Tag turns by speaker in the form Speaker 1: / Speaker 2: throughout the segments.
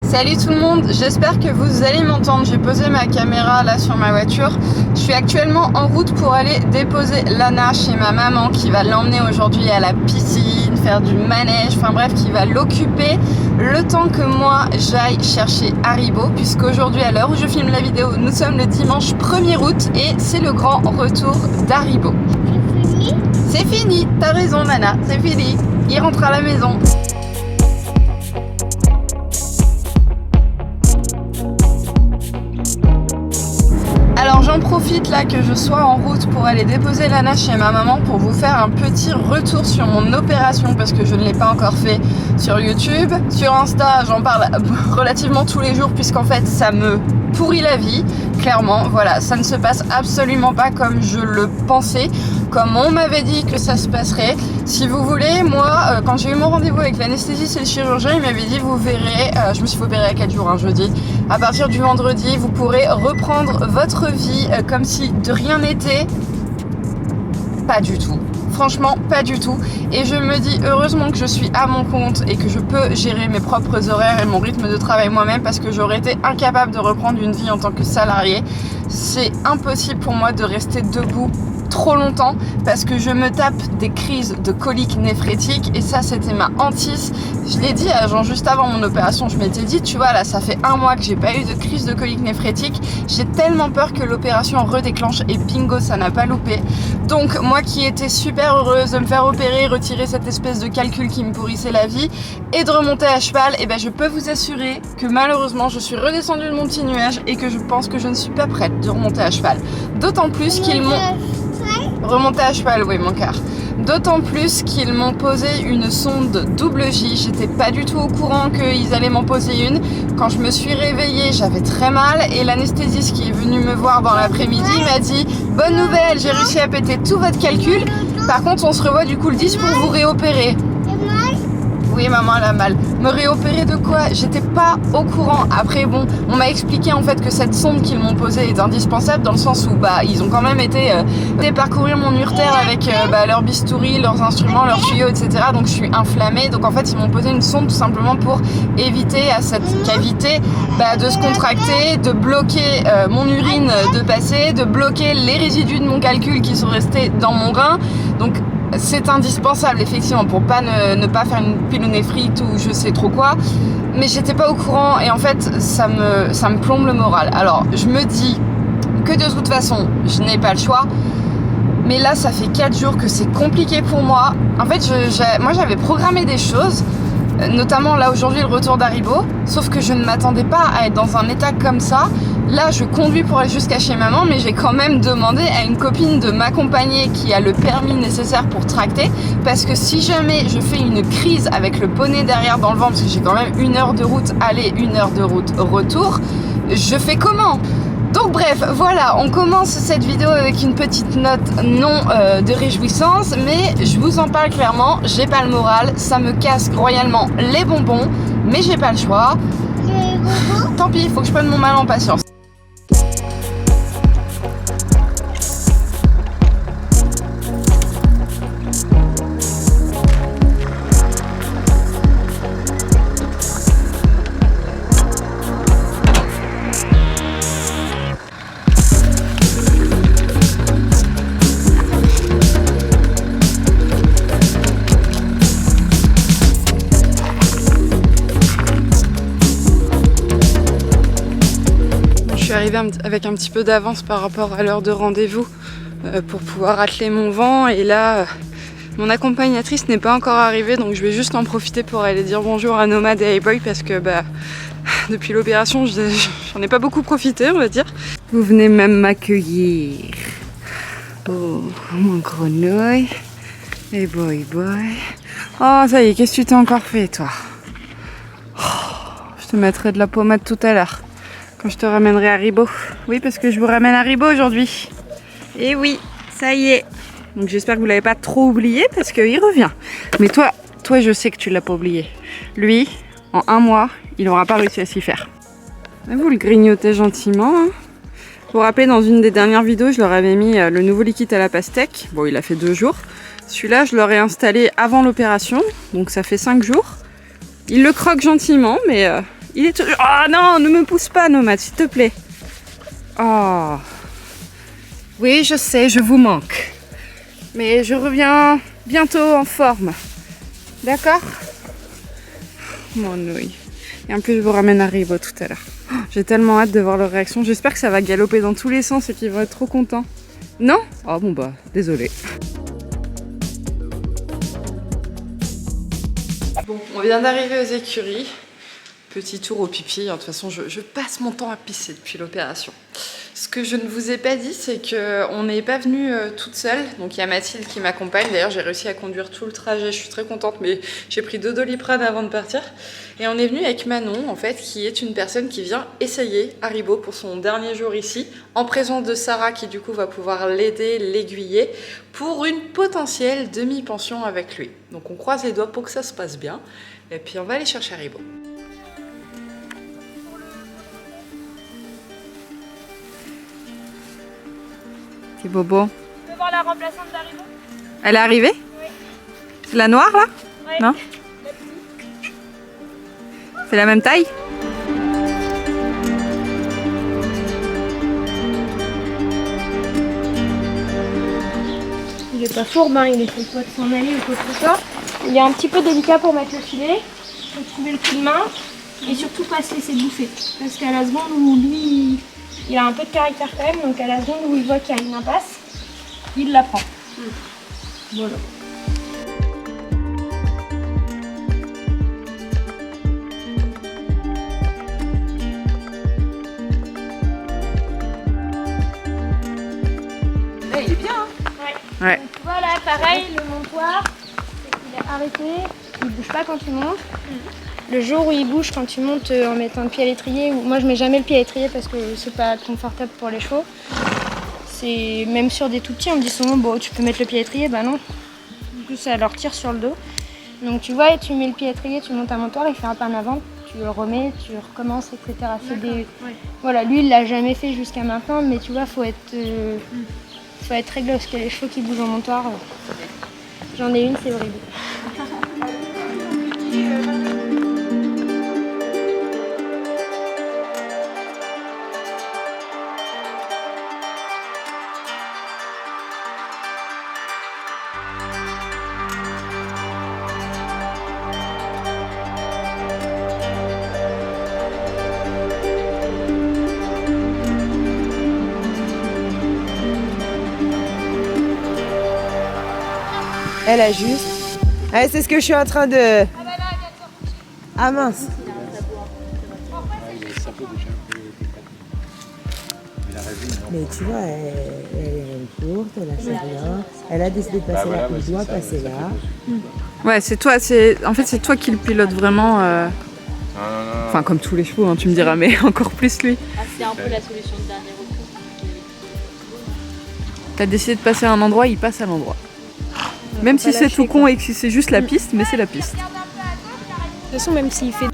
Speaker 1: Salut tout le monde, j'espère que vous allez m'entendre. J'ai posé ma caméra là sur ma voiture. Je suis actuellement en route pour aller déposer Lana chez ma maman qui va l'emmener aujourd'hui à la piscine, faire du manège, enfin bref, qui va l'occuper le temps que moi j'aille chercher Haribo, puisqu'aujourd'hui à l'heure où je filme la vidéo, nous sommes le dimanche 1er août et c'est le grand retour d'Haribo.
Speaker 2: C'est fini?
Speaker 1: C'est fini, t'as raison Nana, c'est fini, il rentre à la maison. Alors j'en profite là que je sois en route pour aller déposer Lana chez ma maman pour vous faire un petit retour sur mon opération parce que je ne l'ai pas encore fait sur YouTube. Sur Insta, j'en parle relativement tous les jours puisqu'en fait ça me pourrit la vie, clairement. Voilà, ça ne se passe absolument pas comme je le pensais, comme on m'avait dit que ça se passerait. Si vous voulez, moi, quand j'ai eu mon rendez-vous avec l'anesthésiste et le chirurgien, il m'avait dit, vous verrez, je me suis fait opérer à 4 jours, jeudi, à partir du vendredi, vous pourrez reprendre votre vie comme si de rien n'était. Pas du tout. Franchement, pas du tout. Et je me dis heureusement que je suis à mon compte et que je peux gérer mes propres horaires et mon rythme de travail moi-même parce que j'aurais été incapable de reprendre une vie en tant que salarié. C'est impossible pour moi de rester debout trop longtemps parce que je me tape des crises de coliques néphrétiques et ça c'était ma hantise. Je l'ai dit à Jean juste avant mon opération, je m'étais dit tu vois là ça fait 1 mois que j'ai pas eu de crise de coliques néphrétiques, j'ai tellement peur que l'opération redéclenche et bingo ça n'a pas loupé. Donc moi qui étais super heureuse de me faire opérer, retirer cette espèce de calcul qui me pourrissait la vie et de remonter à cheval, et ben je peux vous assurer que malheureusement je suis redescendue de mon petit nuage et que je pense que je ne suis pas prête de remonter à cheval. D'autant plus qu'ils m'ont... Remonter à cheval, oui mon cœur. D'autant plus qu'ils m'ont posé une sonde double J. J'étais pas du tout au courant qu'ils allaient m'en poser une. Quand je me suis réveillée, j'avais très mal et l'anesthésiste qui est venu me voir dans l'après-midi m'a dit « Bonne nouvelle, j'ai réussi à péter tout votre calcul. Par contre, on se revoit du coup le 10 pour vous réopérer. » Oui, maman, elle a mal. Me réopérer de quoi? J'étais pas au courant. Après, bon, on m'a expliqué en fait que cette sonde qu'ils m'ont posée est indispensable dans le sens où ils ont quand même été parcourir mon urtère avec leur bistouri, leurs instruments, leurs tuyaux, etc. Donc je suis inflammée. Donc en fait, ils m'ont posé une sonde tout simplement pour éviter à cette cavité de se contracter, de bloquer mon urine de passer, de bloquer les résidus de mon calcul qui sont restés dans mon rein. Donc c'est indispensable effectivement pour pas ne pas faire une pyélonéphrite ou je sais trop quoi, mais j'étais pas au courant et en fait ça me plombe le moral. Alors je me dis que de toute façon je n'ai pas le choix, mais là ça fait 4 jours que c'est compliqué pour moi. En fait moi j'avais programmé des choses, notamment là aujourd'hui le retour d'Haribo, sauf que je ne m'attendais pas à être dans un état comme ça. Là je conduis pour aller jusqu'à chez maman, mais j'ai quand même demandé à une copine de m'accompagner qui a le permis nécessaire pour tracter, parce que si jamais je fais une crise avec le poney derrière dans le vent, parce que j'ai quand même 1 heure de route aller, 1 heure de route retour, je fais comment? Donc bref, voilà, on commence cette vidéo avec une petite note non de réjouissance, mais je vous en parle clairement, j'ai pas le moral, ça me casse royalement les bonbons, mais j'ai pas le choix. Tant pis, il faut que je prenne mon mal en patience. Je suis arrivée avec un petit peu d'avance par rapport à l'heure de rendez-vous pour pouvoir atteler mon vent et là mon accompagnatrice n'est pas encore arrivée, donc je vais juste en profiter pour aller dire bonjour à Nomad et à Hey-Boy parce que depuis l'opération j'en ai pas beaucoup profité, on va dire. Vous venez même m'accueillir. Oh mon grenouille. Hey-Boy. Oh ça y est, qu'est-ce que tu t'es encore fait toi? Je te mettrai de la pommade tout à l'heure. Quand je te ramènerai Haribo. Oui, parce que je vous ramène Haribo aujourd'hui. Et oui, ça y est. Donc j'espère que vous l'avez pas trop oublié parce qu'il revient. Mais toi je sais que tu l'as pas oublié. Lui, en 1 mois, il n'aura pas réussi à s'y faire. Vous le grignotez gentiment. Hein. Vous vous rappelez, dans une des dernières vidéos, je leur avais mis le nouveau liquide à la pastèque. Bon, il a fait 2 jours. Celui-là, je l'aurais installé avant l'opération. Donc ça fait 5 jours. Il le croque gentiment, mais
Speaker 2: Il est toujours... Oh non, ne me pousse pas, Nomade, s'il te plaît. Oh. Oui, je sais, je vous manque. Mais je reviens bientôt en forme. D'accord? Mon nouille. Et en plus, je vous ramène Haribo tout à l'heure. Oh, j'ai tellement hâte de voir leur réaction. J'espère que ça va galoper dans tous les sens et qu'ils vont être trop contents. Non? Oh bon bah, désolé. Bon, on vient d'arriver aux écuries. Petit tour au pipi. De toute façon, je passe mon temps à pisser depuis l'opération. Ce que je ne vous ai pas dit, c'est qu'on n'est pas venu toute seule. Donc il y a Mathilde qui m'accompagne. D'ailleurs, j'ai réussi à conduire tout le trajet. Je suis très contente, mais j'ai pris 2 Doliprane avant de partir. Et on est venu avec Manon, en fait, qui est une personne qui vient essayer Haribo pour son dernier jour ici, en présence de Sarah, qui du coup va pouvoir l'aider, l'aiguiller, pour une potentielle demi-pension avec lui. Donc on croise les doigts pour que ça se passe bien. Et puis on va aller chercher Haribo. C'est Bobo.
Speaker 3: Tu veux voir la remplaçante d'Haribo?
Speaker 2: Elle est arrivée?
Speaker 3: Oui.
Speaker 2: C'est la noire là?
Speaker 3: Oui.
Speaker 2: Non? C'est la même taille?
Speaker 3: Il est pas fourbe, hein, il essaie pas de s'en aller ou quoi que ce soit. Il est un petit peu délicat pour mettre le filet, faut trouver le coup de main et surtout pas se laisser bouffer. Parce qu'à la seconde où lui, il a un peu de caractère quand même, donc à la seconde où il voit qu'il y a une impasse, il la prend. Voilà.
Speaker 2: Là, il est bien, hein?
Speaker 3: Ouais.
Speaker 2: Ouais.
Speaker 3: Donc, voilà, pareil, le montoir, c'est qu'il est arrêté, il bouge pas quand tu montes. Le jour où il bouge quand tu montes en mettant le pied à l'étrier, moi je mets jamais le pied à l'étrier parce que c'est pas confortable pour les chevaux. C'est même sur des tout petits, on me dit souvent bon tu peux mettre le pied à l'étrier, bah non. Du coup ça leur tire sur le dos. Donc tu vois, et tu mets le pied à l'étrier, tu montes un montoir, il fait un pas en avant, tu le remets, tu recommences, etc. C'est des... Voilà, lui il l'a jamais fait jusqu'à maintenant, mais tu vois, faut être réglo parce que les chevaux qui bougent en montoir, j'en ai une, c'est horrible.
Speaker 4: Elle ajuste. Ah, c'est ce que je suis en train de... Ah mince. Mais tu vois, elle est courte, elle a fait rien. Elle a décidé de passer là, elle doit passer là.
Speaker 2: Ouais, c'est toi, en fait c'est toi qui le pilote vraiment. Enfin comme tous les chevaux, hein, tu me diras, mais encore plus lui.
Speaker 5: Ah, c'est un peu la solution de dernier recours.
Speaker 2: T'as décidé de passer à un endroit, il passe à l'endroit. Même si c'est tout con et que c'est juste la piste, mais c'est la piste.
Speaker 3: De toute façon, même s'il fait...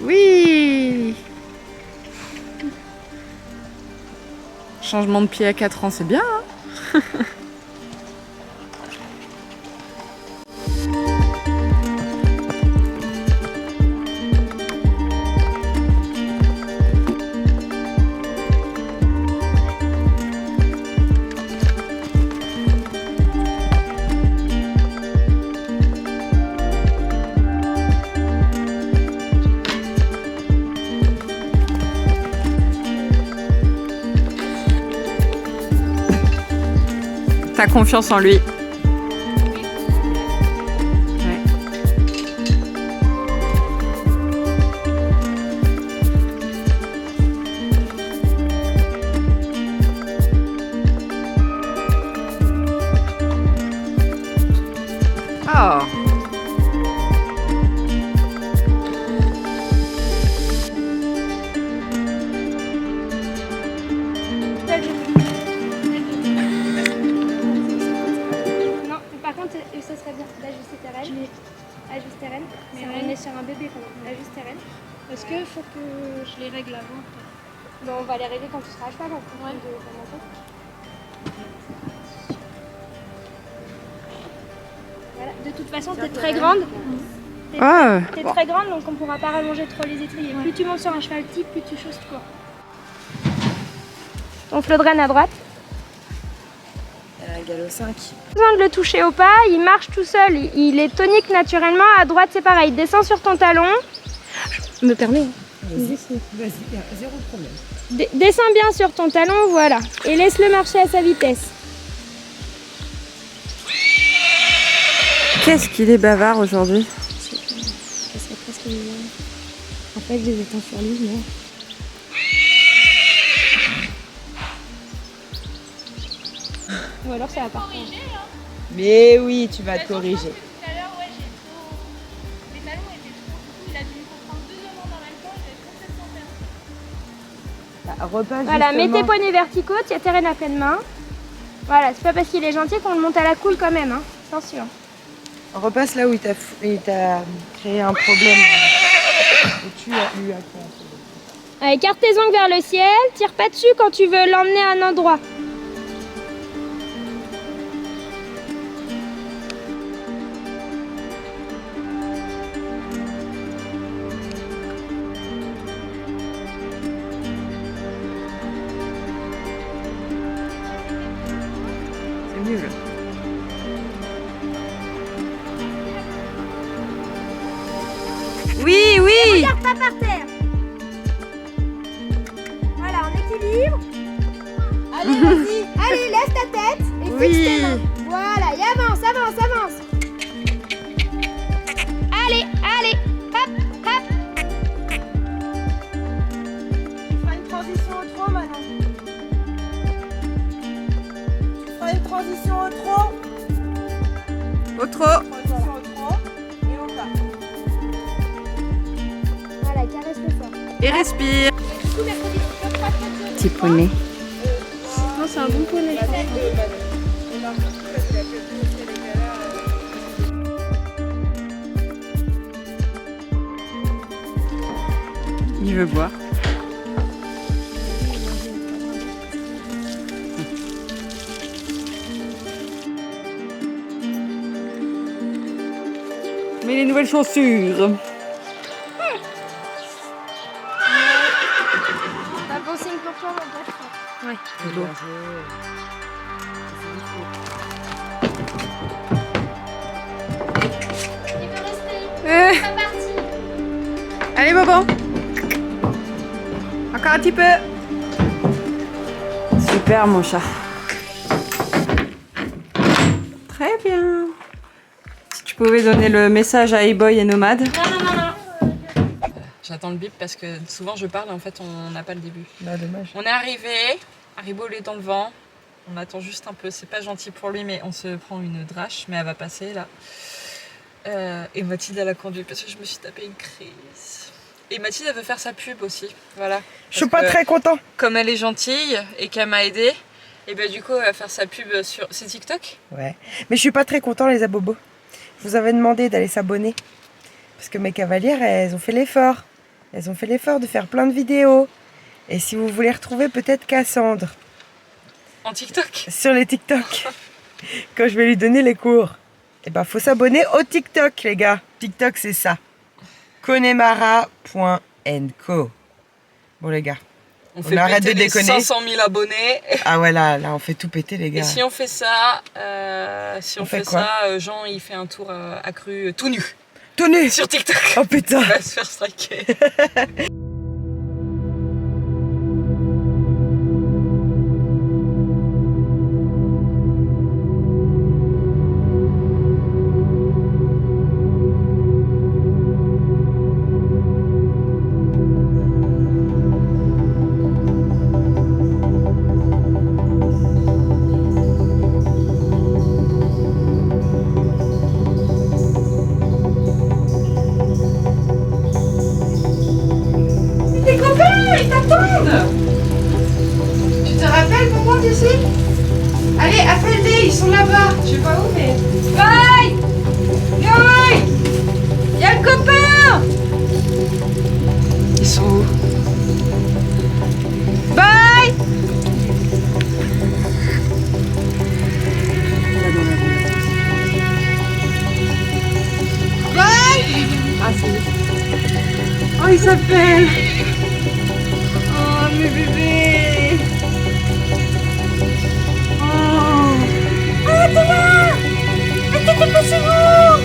Speaker 2: Oui. Changement de pied à 4 ans, c'est bien, hein? T'as confiance en lui. D'accord.
Speaker 3: Non, par contre, ça serait bien d'ajuster tes rênes. Ajuster rênes. On est sur un bébé quand même. Ajuster rênes.
Speaker 5: Est-ce qu'il faut que je les règle avant?
Speaker 3: Bon, on va les régler quand tu seras à cheval. Voilà. De toute façon, t'es très grande. T'es très grande, donc on pourra pas rallonger trop les étriers. Plus tu montes sur un cheval petit, plus tu choses court. Ton flot de rêne à droite.
Speaker 4: Elle a un galop 5.
Speaker 3: Besoin de le toucher au pas, il marche tout seul, il est tonique naturellement. À droite, c'est pareil. Descends sur ton talon. Je me permets.
Speaker 4: Vas-y, zéro problème.
Speaker 3: Descends bien sur ton talon, voilà. Et laisse-le marcher à sa vitesse.
Speaker 2: Qu'est-ce qu'il est bavard aujourd'hui?
Speaker 3: Ça serait presque mignon. En fait, je les étends sur lui, mais... Ou alors ça va pas.
Speaker 4: Mais oui, tu vas te corriger.
Speaker 5: Tout à l'heure, ouais, les talons étaient trop fous. Il a dû me comprendre 2 secondes en même temps. J'avais complètement perdu.
Speaker 4: Repasse
Speaker 3: Voilà, mets
Speaker 4: justement.
Speaker 3: tes poignets verticaux, tiens tes rênes à pleine main. Voilà, c'est pas parce qu'il est gentil qu'on le monte à la cool quand même, hein. Attention.
Speaker 4: Repasse là où il t'a créé un problème. Et tu as eu à créer un problème.
Speaker 3: Allez, écarte tes ongles vers le ciel, tire pas dessus quand tu veux l'emmener à un endroit.
Speaker 2: C'est nul. Oui, oui.
Speaker 3: Regarde pas par terre. Voilà, en équilibre. Allez, vas-y. Allez, laisse ta tête et fixe tes mains. Voilà, et avance, avance, avance. Allez, allez, hop, hop. Tu feras une transition au trot maintenant. Tu feras une transition au trot.
Speaker 2: Au trot.
Speaker 3: Transition au trot. Et on part. Voilà, caresse-le fort.
Speaker 2: Et respire. Petit poney.
Speaker 3: Non, c'est un bon poney.
Speaker 2: Il veut boire. Mais les nouvelles chaussures.
Speaker 3: Pas bon signe pour toi, mon pote.
Speaker 2: Ouais.
Speaker 3: Il veut rester. Pas parti.
Speaker 2: Allez, Bobo. Encore un petit peu. Super, mon chat. Très bien. Si tu pouvais donner le message à A-Boy et Nomade.
Speaker 3: Non.
Speaker 2: J'attends le bip parce que souvent je parle et en fait on n'a pas le début.
Speaker 4: Non, dommage.
Speaker 2: On est arrivé, Haribo est dans le vent. On attend juste un peu, c'est pas gentil pour lui mais on se prend une drache, mais elle va passer là. Et Mathilde elle a conduit parce que je me suis tapé une crise. Et Mathilde elle veut faire sa pub aussi, voilà.
Speaker 4: Je suis pas très content.
Speaker 2: Comme elle est gentille et qu'elle m'a aidée, et ben du coup elle va faire sa pub sur... C'est TikTok?
Speaker 4: Ouais. Mais je suis pas très content, les abobos. Je vous avais demandé d'aller s'abonner. Parce que mes cavalières, elles ont fait l'effort. Elles ont fait l'effort de faire plein de vidéos. Et si vous voulez retrouver peut-être Cassandre
Speaker 2: En TikTok?
Speaker 4: sur les TikTok, quand je vais lui donner les cours, eh ben faut s'abonner au TikTok, les gars. TikTok, c'est ça. Connemara.co. Bon, les gars.
Speaker 2: On fait
Speaker 4: arrête
Speaker 2: péter
Speaker 4: de
Speaker 2: les
Speaker 4: déconner.
Speaker 2: 500 000 abonnés.
Speaker 4: Ah ouais, là, on fait tout péter, les
Speaker 2: Et
Speaker 4: gars.
Speaker 2: si on fait ça,
Speaker 4: On fait quoi
Speaker 2: Jean il fait un tour accru tout nu
Speaker 4: Tout nu.
Speaker 2: sur TikTok.
Speaker 4: Oh putain.
Speaker 2: Il va se faire striker. Allez, appelle-les, ils sont là-bas. Je sais pas où, mais... Bye. Yoï, y a le copain. Ils sont où? Bye. Bye. Ah, c'est... Oh, il s'appelle... Oh, mes bébés. Oh. Ah, t'es là. Ah, t'étais pas chez vous.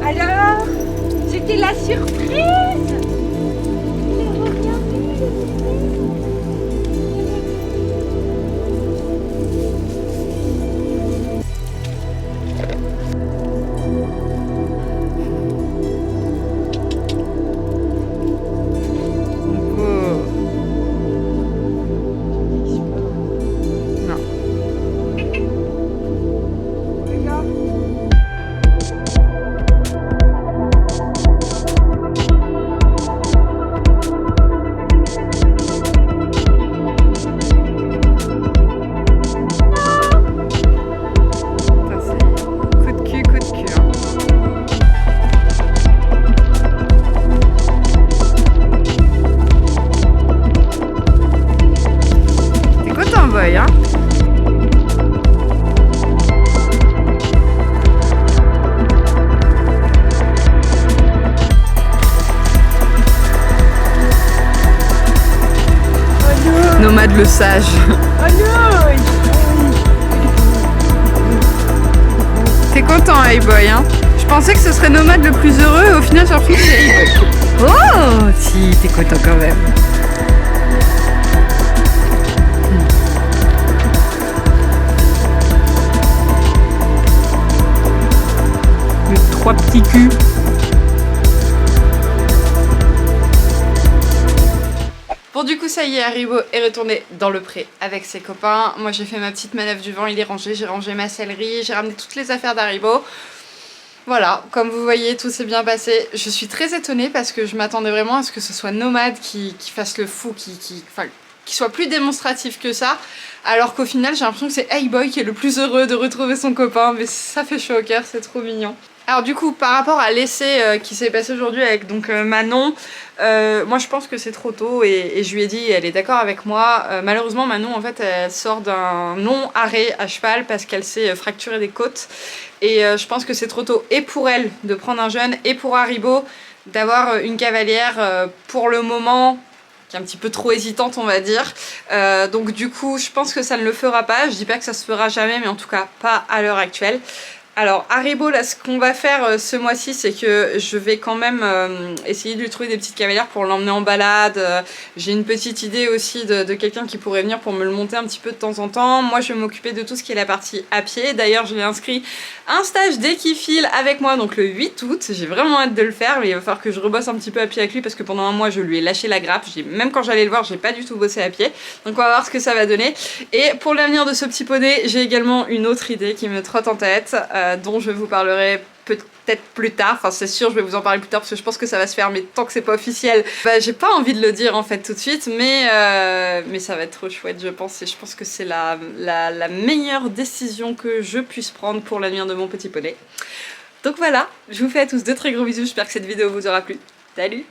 Speaker 3: Alors, c'était la surprise. Il est revenu.
Speaker 2: Hein. Nomade le sage. T'es content, Hey-Boy, hein? Je pensais que ce serait Nomade le plus heureux et au final, surprise, c'est Hey-Boy. Oh, si, t'es content quand même. Trois petits culs. Bon, du coup, ça y est, Haribo est retourné dans le pré avec ses copains. Moi, j'ai fait ma petite manœuvre du vent, il est rangé, j'ai rangé ma sellerie, j'ai ramené toutes les affaires d'Haribo. Voilà, comme vous voyez, tout s'est bien passé. Je suis très étonnée parce que je m'attendais vraiment à ce que ce soit Nomade qui fasse le fou, qui soit plus démonstratif que ça. Alors qu'au final, j'ai l'impression que c'est Hey-Boy qui est le plus heureux de retrouver son copain. Mais ça fait chaud au cœur, c'est trop mignon. Alors du coup, par rapport à l'essai qui s'est passé aujourd'hui avec donc Manon, moi je pense que c'est trop tôt et je lui ai dit, elle est d'accord avec moi. Malheureusement, Manon en fait, elle sort d'un non-arrêt à cheval parce qu'elle s'est fracturé des côtes. Et je pense que c'est trop tôt et pour elle de prendre un jeune et pour Haribo d'avoir une cavalière pour le moment qui est un petit peu trop hésitante, on va dire. Donc du coup, je pense que ça ne le fera pas. Je dis pas que ça se fera jamais, mais en tout cas pas à l'heure actuelle. Alors Haribo, là ce qu'on va faire ce mois-ci, c'est que je vais quand même essayer de lui trouver des petites cavalières pour l'emmener en balade. J'ai une petite idée aussi de quelqu'un qui pourrait venir pour me le monter un petit peu de temps en temps. Moi je vais m'occuper de tout ce qui est la partie à pied. D'ailleurs je l'ai inscrit à un stage d'équifile avec moi donc le 8 août. J'ai vraiment hâte de le faire, mais il va falloir que je rebosse un petit peu à pied avec lui parce que pendant un mois je lui ai lâché la grappe. Même quand j'allais le voir, j'ai pas du tout bossé à pied. Donc on va voir ce que ça va donner. Et pour l'avenir de ce petit poney, j'ai également une autre idée qui me trotte en tête. Dont je vous parlerai peut-être plus tard, enfin c'est sûr je vais vous en parler plus tard parce que je pense que ça va se faire, mais tant que c'est pas officiel, bah, j'ai pas envie de le dire en fait tout de suite, mais ça va être trop chouette je pense, et je pense que c'est la meilleure décision que je puisse prendre pour l'avenir de mon petit poney. Donc voilà, je vous fais à tous de très gros bisous, j'espère que cette vidéo vous aura plu. Salut!